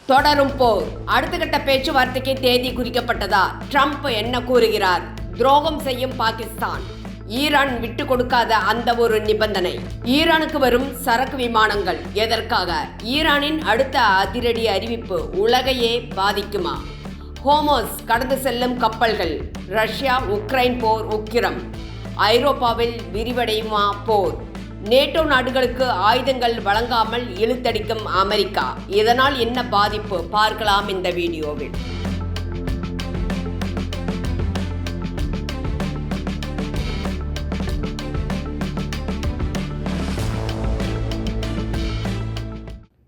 தொடரும் போர். அடுத்த கட்ட பேச்சுவார்த்தைக்கு தேதி குறிக்கப்பட்டதா? ட்ரம்ப் என்ன கூறுகிறார்? துரோகம் செய்யும் பாகிஸ்தான், ஈரான் விட்டு கொடுக்காத அந்த ஒரு நிபந்தனை. ஈரானுக்கு வரும் சரக்கு விமானங்கள் எதற்காக? ஈரானின் அடுத்த அதிரடி அறிவிப்பு உலகையே பாதிக்குமா? ஹோமோஸ் கடந்து செல்லும் கப்பல்கள். ரஷ்யா உக்ரைன் போர் உக்கிரம். ஐரோப்பாவில் விரிவடையுமா போர்? நேட்டோ நாடுகளுக்கு ஆயுதங்கள் வழங்காமல் இழுத்தடிக்கும் அமெரிக்கா. இதனால் என்ன பாதிப்பு பார்க்கலாம் இந்த வீடியோவில்.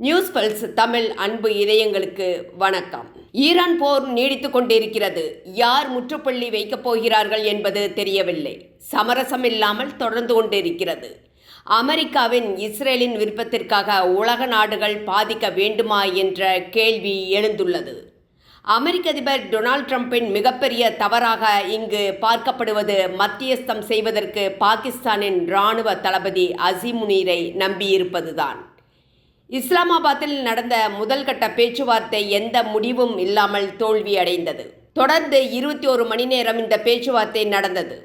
நியூஸ் பல்ஸ் தமிழ் அன்பு இதயங்களுக்கு வணக்கம். ஈரான் போர் நீடித்துக் கொண்டிருக்கிறது. யார் முற்றுப்புள்ளி வைக்கப் போகிறார்கள் என்பது தெரியவில்லை. சமரசம் இல்லாமல் தொடர்ந்து கொண்டிருக்கிறது. அமெரிக்காவின் இஸ்ரேலின் விருப்பத்திற்காக உலக நாடுகள் பாதிக்க வேண்டுமா என்ற கேள்வி எழுந்துள்ளது. அமெரிக்க அதிபர் டொனால்ட் ட்ரம்பின் மிகப்பெரிய தவறாக இங்கு பார்க்கப்படுவது மத்தியஸ்தம் செய்வதற்கு பாகிஸ்தானின் இராணுவ தளபதி அசீம் முனீரை நம்பியிருப்பதுதான். இஸ்லாமாபாத்தில் நடந்த முதல் கட்ட பேச்சுவார்த்தை எந்த முடிவும் இல்லாமல் தோல்வியடைந்தது. தொடர்ந்து 21 மணி நேரம் இந்த பேச்சுவார்த்தை நடந்தது.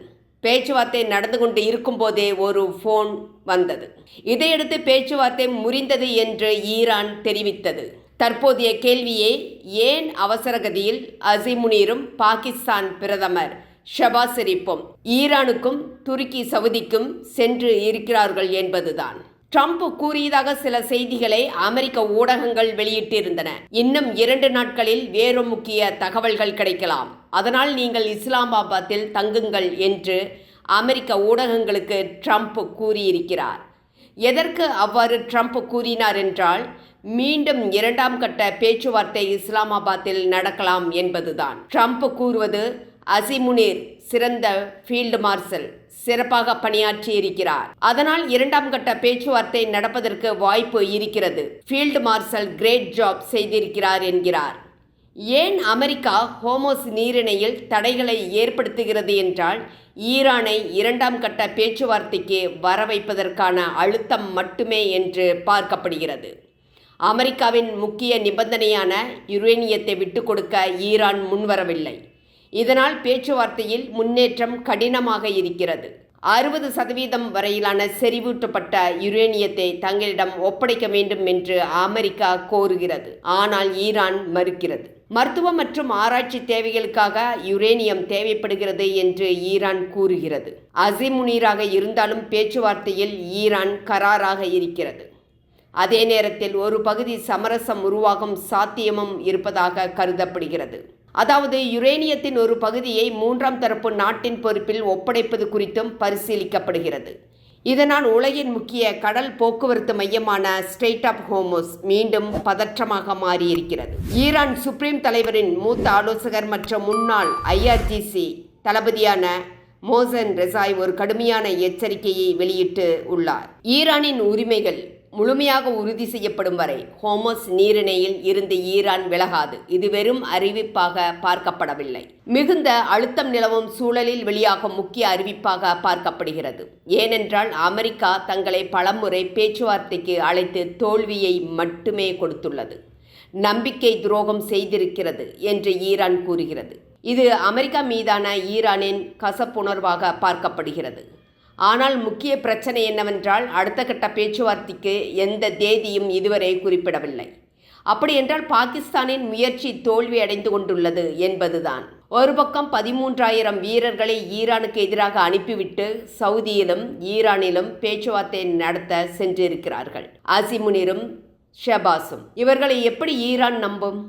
பேச்சுவார்த்தை நடந்து கொண்டு இருக்கும்போதே ஒரு ஃபோன் வந்தது. இதையடுத்து பேச்சுவார்த்தை முறிந்தது என்று ஈரான் தெரிவித்தது. தற்போதைய கேள்வியே, ஏன் அவசரகதியில் அசீம் முனீரும் பாகிஸ்தான் பிரதமர் ஷபாஸ் ஷெரீப்பும் ஈரானுக்கும் துருக்கி சவுதிக்கும் சென்று இருக்கிறார்கள் என்பதுதான். ட்ரம்ப் கூறியதாக சில செய்திகளை அமெரிக்க ஊடகங்கள் வெளியிட்டிருந்தன. இன்னும் 2 நாட்களில் வேறு முக்கிய தகவல்கள் கிடைக்கலாம். அதனால் நீங்கள் இஸ்லாமாபாத்தில் தங்குங்கள் என்று அமெரிக்க ஊடகங்களுக்கு ட்ரம்ப் கூறியிருக்கிறார். எதற்கு அவ்வாறு ட்ரம்ப் கூறினார் என்றால், மீண்டும் 2ஆம் கட்ட பேச்சுவார்த்தை இஸ்லாமாபாத்தில் நடக்கலாம் என்பதுதான். ட்ரம்ப் கூறுவது, அசீம் முனீர் சிறந்த ஃபீல்டு மார்ஷல், சிறப்பாக பணியாற்றி இருக்கிறார். அதனால் 2ஆம் கட்ட பேச்சுவார்த்தை நடப்பதற்கு வாய்ப்பு இருக்கிறது. ஃபீல்டு மார்ஷல் கிரேட் ஜாப் செய்திருக்கிறார் என்கிறார். ஏன் அமெரிக்கா ஹோமோஸ் நீரிணையில் தடைகளை ஏற்படுத்துகிறது என்றால், ஈரானை 2ஆம் கட்ட பேச்சுவார்த்தைக்கு வர வைப்பதற்கான அழுத்தம் மட்டுமே என்று பார்க்கப்படுகிறது. அமெரிக்காவின் முக்கிய நிபந்தனையான யுரேனியத்தை விட்டுக் கொடுக்க ஈரான் முன்வரவில்லை. இதனால் பேச்சுவார்த்தையில் முன்னேற்றம் கடினமாக இருக்கிறது. 60% வரையிலான செறிவூட்டப்பட்ட யுரேனியத்தை தங்களிடம் ஒப்படைக்க வேண்டும் என்று அமெரிக்கா கோருகிறது. ஆனால் ஈரான் மறுக்கிறது. மருத்துவ மற்றும் ஆராய்ச்சி தேவைகளுக்காக யுரேனியம் தேவைப்படுகிறது என்று ஈரான் கூறுகிறது. அசீம் முனீராக இருந்தாலும் பேச்சுவார்த்தையில் ஈரான் கராராக இருக்கிறது. அதே நேரத்தில் ஒரு பகுதி சமரசம் உருவாகும் சாத்தியமும் இருப்பதாக கருதப்படுகிறது. அதாவது யுரேனியத்தின் ஒரு பகுதியை 3ஆம் தரப்பு நாட்டின் பொறுப்பில் ஒப்படைப்பது குறித்தும் பரிசீலிக்கப்படுகிறது. இதனால் உலகின் முக்கிய கடல் போக்குவரத்து மையமான ஸ்ட்ரெய்ட் ஆஃப் ஹோமோஸ் மீண்டும் பதற்றமாக மாறியிருக்கிறது. ஈரான் சுப்ரீம் தலைவரின் மூத்த ஆலோசகர் மற்றும் முன்னாள் IRGC தளபதியான மோசன் ரெசாய் ஒரு கடுமையான எச்சரிக்கையை வெளியிட்டு உள்ளார். ஈரானின் உரிமைகள் முழுமையாக உறுதி செய்யப்படும் வரை ஹோமோஸ் நீரிணையில் இருந்து ஈரான் விலகாது. இது வெறும் அறிவிப்பாக பார்க்கப்படவில்லை. மிகுந்த அழுத்தம் நிலவும் சூழலில் வெளியாகும் முக்கிய அறிவிப்பாக பார்க்கப்படுகிறது. ஏனென்றால் அமெரிக்கா தங்களை பலமுறை பேச்சுவார்த்தைக்கு அழைத்து தோல்வியை மட்டுமே கொடுத்துள்ளது. நம்பிக்கை துரோகம் செய்திருக்கிறது என்று ஈரான் கூறுகிறது. இது அமெரிக்கா மீதான ஈரானின் கசப்புணர்வாக பார்க்கப்படுகிறது. ஆனால் முக்கிய பிரச்சனை என்னவென்றால், அடுத்த கட்ட பேச்சுவார்த்தைக்கு எந்த தேதியும் இதுவரை குறிப்பிடவில்லை. அப்படி என்றால் பாகிஸ்தானின் முயற்சி தோல்வி அடைந்து கொண்டுள்ளது என்பதுதான். ஒரு பக்கம் 13,000 வீரர்களை ஈரானுக்கு எதிராக அனுப்பிவிட்டு சவுதியிலும் ஈரானிலும் பேச்சுவார்த்தை நடத்த சென்றிருக்கிறார்கள் அசீம் முனீரும் ஷபாஸும். இவர்களை எப்படி ஈரான் நம்பும்?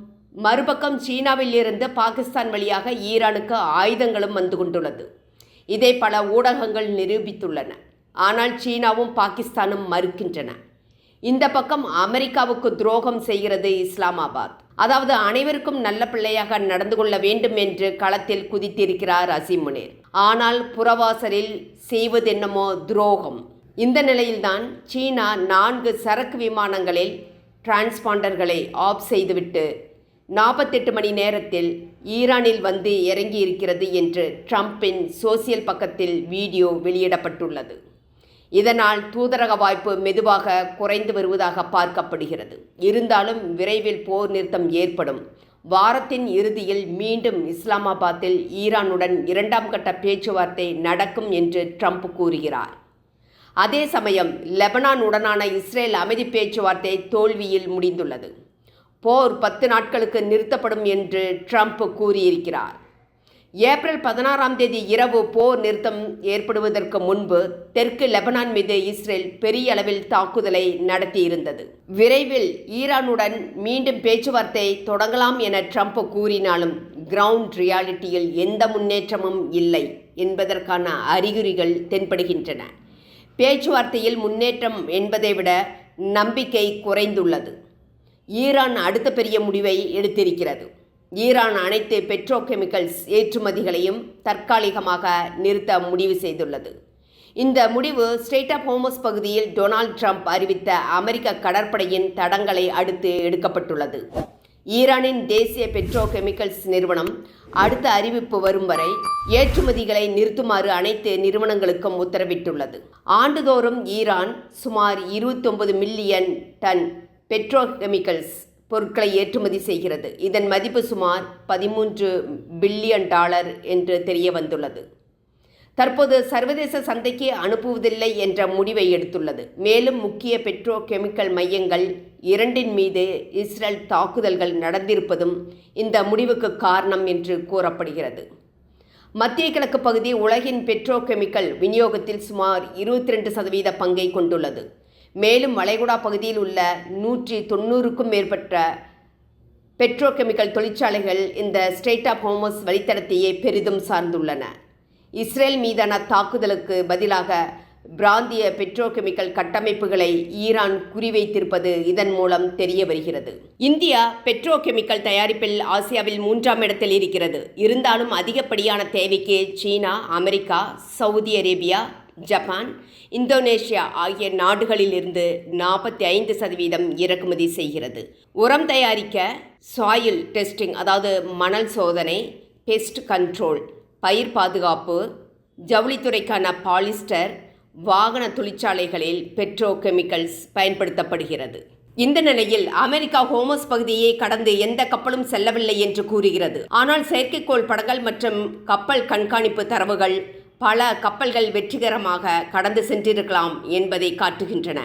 மறுபக்கம் சீனாவில் இருந்து பாகிஸ்தான் வழியாக ஈரானுக்கு ஆயுதங்களும் வந்து கொண்டுள்ளது. இதை பல ஊடகங்கள் நிரூபித்துள்ளன. ஆனால் சீனாவும் பாகிஸ்தானும் மறுக்கின்றன. இந்த பக்கம் அமெரிக்காவுக்கு துரோகம் செய்கிறது இஸ்லாமாபாத். அதாவது அனைவருக்கும் நல்ல பிள்ளையாக நடந்து கொள்ள வேண்டும் என்று களத்தில் குதித்திருக்கிறார் அசீம் முனீர். ஆனால் புறவாசலில் செய்வதென்னமோ துரோகம். இந்த நிலையில்தான் சீனா 4 சரக்கு விமானங்களில் டிரான்ஸ்பாண்டர்களை ஆஃப் செய்துவிட்டு 48 மணி நேரத்தில் ஈரானில் வந்து இறங்கியிருக்கிறது என்று ட்ரம்பின் சோசியல் பக்கத்தில் வீடியோ வெளியிடப்பட்டுள்ளது. இதனால் தூதரக வாய்ப்பு மெதுவாக குறைந்து வருவதாக பார்க்கப்படுகிறது. இருந்தாலும் விரைவில் போர் நிறுத்தம் ஏற்படும். வாரத்தின் இறுதியில் மீண்டும் இஸ்லாமாபாத்தில் ஈரானுடன் 2ஆம் கட்ட பேச்சுவார்த்தை நடக்கும் என்று ட்ரம்ப் கூறுகிறார். அதே சமயம் லெபனானுடனான இஸ்ரேல் அமைதி பேச்சுவார்த்தை தோல்வியில் முடிந்துள்ளது. போர் 10 நாட்களுக்கு நிறுத்தப்படும் என்று ட்ரம்ப் கூறியிருக்கிறார். ஏப்ரல் 16ஆம் தேதி இரவு போர் நிறுத்தம் ஏற்படுவதற்கு முன்பு தெற்கு லெபனான் மீது இஸ்ரேல் பெரிய அளவில் தாக்குதலை நடத்தியிருந்தது. விரைவில் ஈரானுடன் மீண்டும் பேச்சுவார்த்தை தொடங்கலாம் என ட்ரம்ப் கூறினாலும் கிரவுண்ட் ரியாலிட்டியில் எந்த முன்னேற்றமும் இல்லை என்பதற்கான அறிகுறிகள் தென்படுகின்றன. பேச்சுவார்த்தையில் முன்னேற்றம் என்பதை விட நம்பிக்கை குறைந்துள்ளது. ஈரான் அடுத்த பெரிய முடிவை எடுத்திருக்கிறது. ஈரான் அனைத்து பெட்ரோகெமிக்கல்ஸ் ஏற்றுமதிகளையும் தற்காலிகமாக நிறுத்த முடிவு செய்துள்ளது. இந்த முடிவு ஸ்ட்ரெய்ட் ஆஃப் ஹோர்முஸ் பகுதியில் டொனால்ட் ட்ரம்ப் அறிவித்த அமெரிக்க கடற்படையின் தடங்களை அடுத்து எடுக்கப்பட்டுள்ளது. ஈரானின் தேசிய பெட்ரோகெமிக்கல்ஸ் நிறுவனம் அடுத்த அறிவிப்பு வரும் வரை ஏற்றுமதிகளை நிறுத்துமாறு அனைத்து நிறுவனங்களுக்கும் உத்தரவிட்டுள்ளது. ஆண்டுதோறும் ஈரான் சுமார் 29 மில்லியன் டன் பெட்ரோகெமிக்கல்ஸ் பொருட்களை ஏற்றுமதி செய்கிறது. இதன் மதிப்பு சுமார் $13 பில்லியன் என்று தெரிய வந்துள்ளது. தற்போது சர்வதேச சந்தைக்கு அனுப்புவதில்லை என்ற முடிவை எடுத்துள்ளது. மேலும் முக்கிய பெட்ரோகெமிக்கல் மையங்கள் 2 மீது இஸ்ரேல் தாக்குதல்கள் நடந்திருப்பதும் இந்த முடிவுக்கு காரணம் என்று கூறப்படுகிறது. மத்திய கிழக்கு பகுதி உலகின் பெட்ரோகெமிக்கல் விநியோகத்தில் சுமார் 22% பங்கை கொண்டுள்ளது. மேலும் வளைகுடா பகுதியில் உள்ள 190க்கும் மேற்பட்ட பெட்ரோகெமிக்கல் தொழிற்சாலைகள் இந்த ஸ்ட்ரெய்ட் ஆஃப் ஹோர்முஸ் வழித்தடத்தையே பெரிதும் சார்ந்துள்ளன. இஸ்ரேல் மீதான தாக்குதலுக்கு பதிலாக பிராந்திய பெட்ரோகெமிக்கல் கட்டமைப்புகளை ஈரான் குறிவைத்திருப்பது இதன் மூலம் தெரிய வருகிறது. இந்தியா பெட்ரோகெமிக்கல் தயாரிப்பில் ஆசியாவில் 3ஆம் இடத்தில் இருக்கிறது. இருந்தாலும் அதிகப்படியான தேவைக்கு சீனா, America, Saudi Arabia, Japan, Indonesia ஆகிய நாடுகளிலிருந்து 45% இறக்குமதி செய்கிறது. உரம் தயாரிக்க சாயில் டெஸ்டிங், அதாவது மணல் சோதனை, பெஸ்ட் கண்ட்ரோல், பயிர் பாதுகாப்பு, ஜவுளித்துறைக்கான பாலிஸ்டர், வாகன தொழிற்சாலைகளில் பெட்ரோகெமிக்கல்ஸ் பயன்படுத்தப்படுகிறது. இந்த நிலையில் அமெரிக்கா ஹோர்முஸ் பகுதியை கடந்து எந்த கப்பலும் செல்லவில்லை என்று கூறுகிறது. ஆனால் செயற்கைக்கோள் படங்கள் மற்றும் கப்பல் கண்காணிப்பு தரவுகள் பல கப்பல்கள் வெற்றிகரமாக கடந்து சென்றிருக்கலாம் என்பதை காட்டுகின்றன.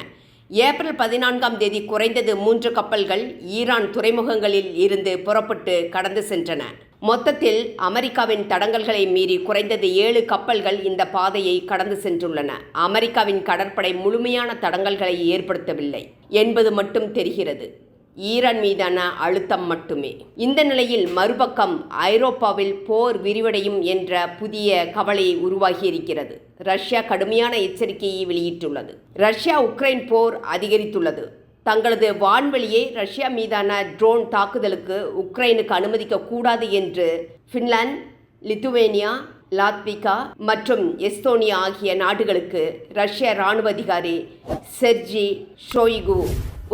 ஏப்ரல் 14ஆம் தேதி குறைந்தது 3 கப்பல்கள் ஈரான் துறைமுகங்களில் இருந்து புறப்பட்டு கடந்து சென்றன. மொத்தத்தில் அமெரிக்காவின் தடங்கல்களை மீறி குறைந்தது 7 கப்பல்கள் இந்த பாதையை கடந்து சென்றுள்ளன. அமெரிக்காவின் கடற்படை முழுமையான தடங்கல்களை ஏற்படுத்தவில்லை என்பது மட்டும் தெரிகிறது. ஈரான் மீதான அழுத்தம் மட்டுமே. இந்த நிலையில் மறுபக்கம் ஐரோப்பாவில் போர் விரிவடையும் என்ற புதிய கவலை உருவாகியிருக்கிறது. ரஷ்யா கடுமையான எச்சரிக்கையை வெளியிட்டுள்ளது. ரஷ்யா உக்ரைன் போர் அதிகரித்துள்ளது. தங்களது வான்வெளியை ரஷ்யா மீதான ட்ரோன் தாக்குதலுக்கு உக்ரைனுக்கு அனுமதிக்க கூடாது என்று பின்லாந்து, லித்துவேனியா, லாத்விகா மற்றும் எஸ்தோனியா ஆகிய நாடுகளுக்கு ரஷ்ய இராணுவ அதிகாரி செர்ஜி ஷோயிகு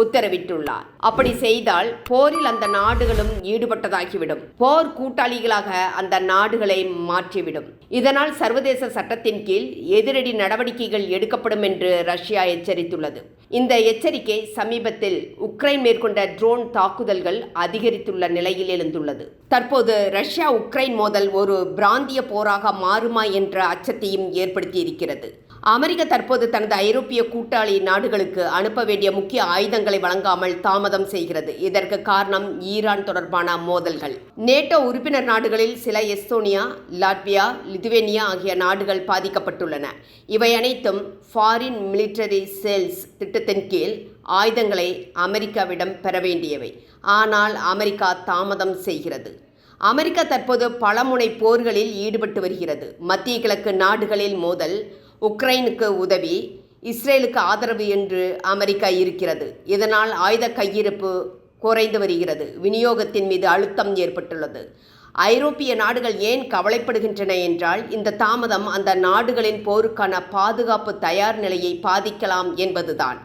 உத்தரவிட்டுள்ளார். அப்படி செய்தால் போரில் அந்த நாடுகளும் ஈடுபட்டதாகிவிடும். போர் கூட்டாளிகளாக அந்த நாடுகளை மாற்றிவிடும். இதனால் சர்வதேச சட்டத்தின் கீழ் எதிரடி நடவடிக்கைகள் எடுக்கப்படும் என்று ரஷ்யா எச்சரித்துள்ளது. இந்த எச்சரிக்கை சமீபத்தில் உக்ரைன் மேற்கொண்ட ட்ரோன் தாக்குதல்கள் அதிகரித்துள்ள நிலையில் எழுந்துள்ளது. தற்போது ரஷ்யா உக்ரைன் மோதல் ஒரு பிராந்திய போராக மாறுமா என்ற அச்சத்தையும் ஏற்படுத்தியிருக்கிறது. அமெரிக்கா தற்போது தனது ஐரோப்பிய கூட்டாளி நாடுகளுக்கு அனுப்ப வேண்டிய முக்கிய ஆயுதங்களை வழங்காமல் தாமதம் செய்கிறது. இதற்கு காரணம் ஈரான் தொடர்பான மோதல்கள். நேட்டோ உறுப்பினர் நாடுகளில் சில எஸ்தோனியா, லாட்வியா, லிதுவேனியா ஆகிய நாடுகள் பாதிக்கப்பட்டுள்ளன. இவை அனைத்தும் ஃபாரின் மிலிட்டரி சேல்ஸ் திட்டத்தின் கீழ் ஆயுதங்களை அமெரிக்காவிடம் பெற வேண்டியவை. ஆனால் அமெரிக்கா தாமதம் செய்கிறது. அமெரிக்கா தற்போது பலமுனை போர்களில் ஈடுபட்டு வருகிறது. மத்திய கிழக்கு நாடுகளில் மோதல், உக்ரைனுக்கு உதவி, இஸ்ரேலுக்கு ஆதரவு என்று அமெரிக்கா இருக்கிறது. இதனால் ஆயுத கையிருப்பு குறைந்து வருகிறது. விநியோகத்தின் மீது அழுத்தம் ஏற்பட்டுள்ளது. ஐரோப்பிய நாடுகள் ஏன் கவலைப்படுகின்றன என்றால், இந்த தாமதம் அந்த நாடுகளின் போருக்கான பாதுகாப்பு தயார் நிலையை பாதிக்கலாம் என்பதுதான்.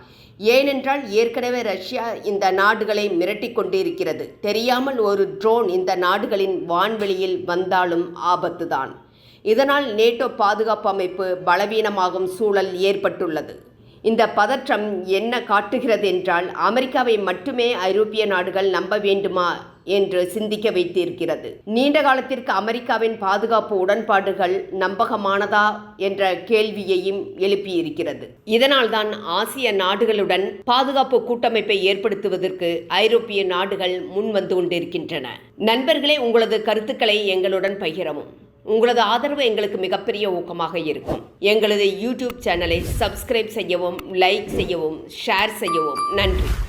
ஏனென்றால் ஏற்கனவே ரஷ்யா இந்த நாடுகளை மிரட்டி கொண்டிருக்கிறது. தெரியாமல் ஒரு ட்ரோன் இந்த நாடுகளின் வான்வெளியில் வந்தாலும் ஆபத்துதான். இதனால் நேட்டோ பாதுகாப்பு அமைப்பு பலவீனமாகும் சூழல் ஏற்பட்டுள்ளது. இந்த பதற்றம் என்ன காட்டுகிறது என்றால், அமெரிக்காவை மட்டுமே ஐரோப்பிய நாடுகள் நம்ப வேண்டுமா என்று சிந்திக்க வைத்திருக்கிறது. நீண்ட காலத்திற்கு அமெரிக்காவின் பாதுகாப்பு உடன்பாடுகள் நம்பகமானதா என்ற கேள்வியையும் எழுப்பியிருக்கிறது. இதனால்தான் ஆசிய நாடுகளுடன் பாதுகாப்பு கூட்டமைப்பை ஏற்படுத்துவதற்கு ஐரோப்பிய நாடுகள் முன்வந்து கொண்டிருக்கின்றன. நண்பர்களே, உங்களது கருத்துக்களை எங்களுடன் பகிரவும். உங்களது ஆதரவு எங்களுக்கு மிகப்பெரிய ஊக்கமாக இருக்கும். எங்களது யூடியூப் சேனலை சப்ஸ்கிரைப் செய்யவும், லைக் செய்யவும், ஷேர் செய்யவும். நன்றி.